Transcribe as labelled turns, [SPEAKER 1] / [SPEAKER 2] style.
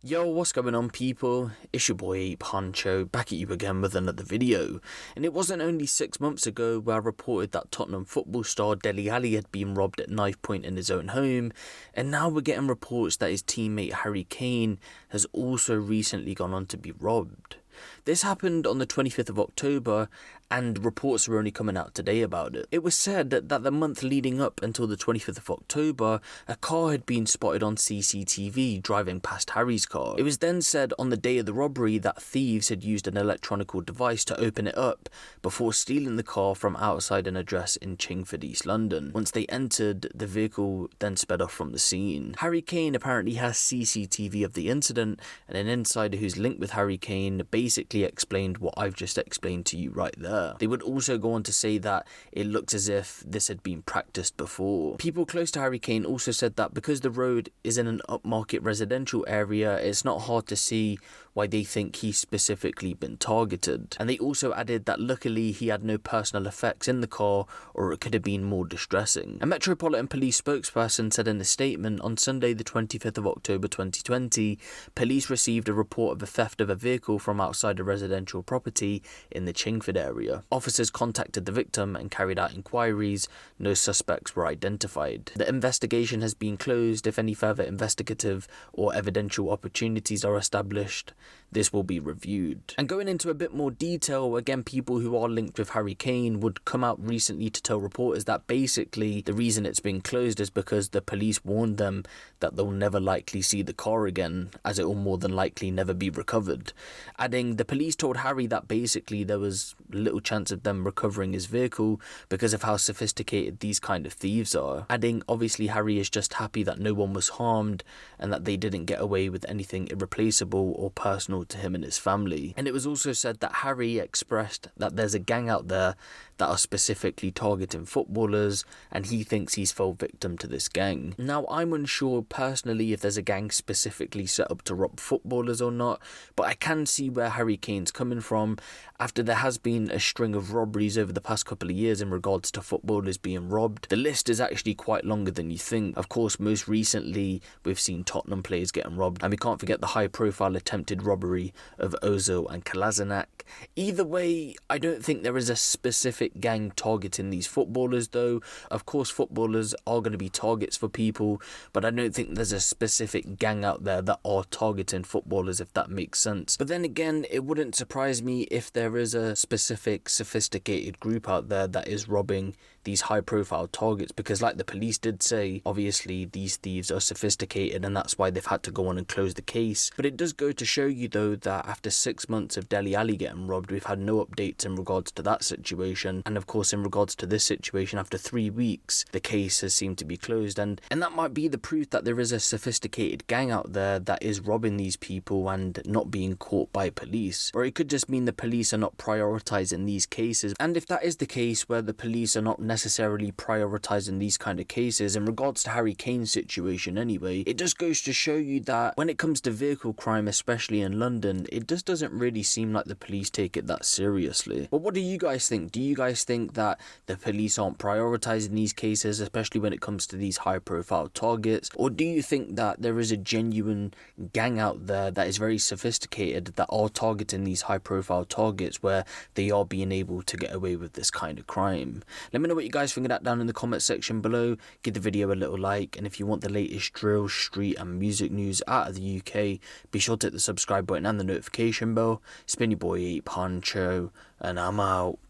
[SPEAKER 1] Yo, what's going on people? It's your boy Huncho, back at you again with another video. And it wasn't only 6 months ago where I reported that Tottenham football star Dele Alli had been robbed at knife point in his own home, and now we're getting reports that his teammate Harry Kane has also recently gone on to be robbed. This happened on the 25th of October, and reports are only coming out today about it. It was said that the month leading up until the 25th of October, a car had been spotted on CCTV driving past Harry's car. It was then said on the day of the robbery that thieves had used an electronic device to open it up before stealing the car from outside an address in Chingford, East London. Once they entered, the vehicle then sped off from the scene. Harry Kane apparently has CCTV of the incident, and an insider who's linked with Harry Kane basically explained what I've just explained to you right there. They would also go on to say that it looked as if this had been practiced before. People close to Harry Kane also said that because the road is in an upmarket residential area, it's not hard to see why they think he's specifically been targeted. And they also added that luckily he had no personal effects in the car, or it could have been more distressing. A Metropolitan Police spokesperson said in a statement, on Sunday the 25th of October 2020, police received a report of a theft of a vehicle from outside a residential property in the Chingford area. Officers contacted the victim and carried out inquiries. No suspects were identified. The investigation has been closed. If any further investigative or evidential opportunities are established, this will be reviewed. And going into a bit more detail, again, people who are linked with Harry Kane would come out recently to tell reporters that basically the reason it's been closed is because the police warned them that they'll never likely see the car again, as it will more than likely never be recovered. Adding, the police told Harry that basically there was little chance of them recovering his vehicle because of how sophisticated these kind of thieves are. Adding, obviously Harry is just happy that no one was harmed and that they didn't get away with anything irreplaceable or personal to him and his family. And it was also said that Harry expressed that there's a gang out there that are specifically targeting footballers, and he thinks he's fell victim to this gang. Now, I'm unsure personally if there's a gang specifically set up to rob footballers or not, but I can see where Harry Kane's coming from after there has been a string of robberies over the past couple of years in regards to footballers being robbed. The list is actually quite longer than you think. Of course, most recently we've seen Tottenham players getting robbed, and we can't forget the high profile attempted robbery of Ozil and Kolasinac. Either way, I don't think there is a specific gang targeting these footballers though. Of course, footballers are going to be targets for people, but I don't think there's a specific gang out there that are targeting footballers, if that makes sense. But then again, it wouldn't surprise me if there is a specific sophisticated group out there that is robbing these high profile targets, because like the police did say, obviously these thieves are sophisticated and that's why they've had to go on and close the case. But it does go to show you though that after 6 months of Dele Alli getting robbed, we've had no updates in regards to that situation. And of course, in regards to this situation, after 3 weeks, the case has seemed to be closed. And that might be the proof that there is a sophisticated gang out there that is robbing these people and not being caught by police. Or it could just mean the police are not prioritizing these cases. And if that is the case, where the police are not necessarily prioritizing these kind of cases, in regards to Harry Kane's situation anyway, it just goes to show you that when it comes to vehicle crime, especially in London, it just doesn't really seem like the police take it that seriously. But what do you guys think? Do you guys think that the police aren't prioritizing these cases, especially when it comes to these high profile targets? Or do you think that there is a genuine gang out there that is very sophisticated that are targeting these high profile targets where they are being able to get away with this kind of crime? Let me know what you guys think of that down in the comment section below. Give the video a little like, and if you want the latest drill, street and music news out of the UK, be sure to hit the subscribe button and the notification bell. It's been your boy Huncho, and I'm out.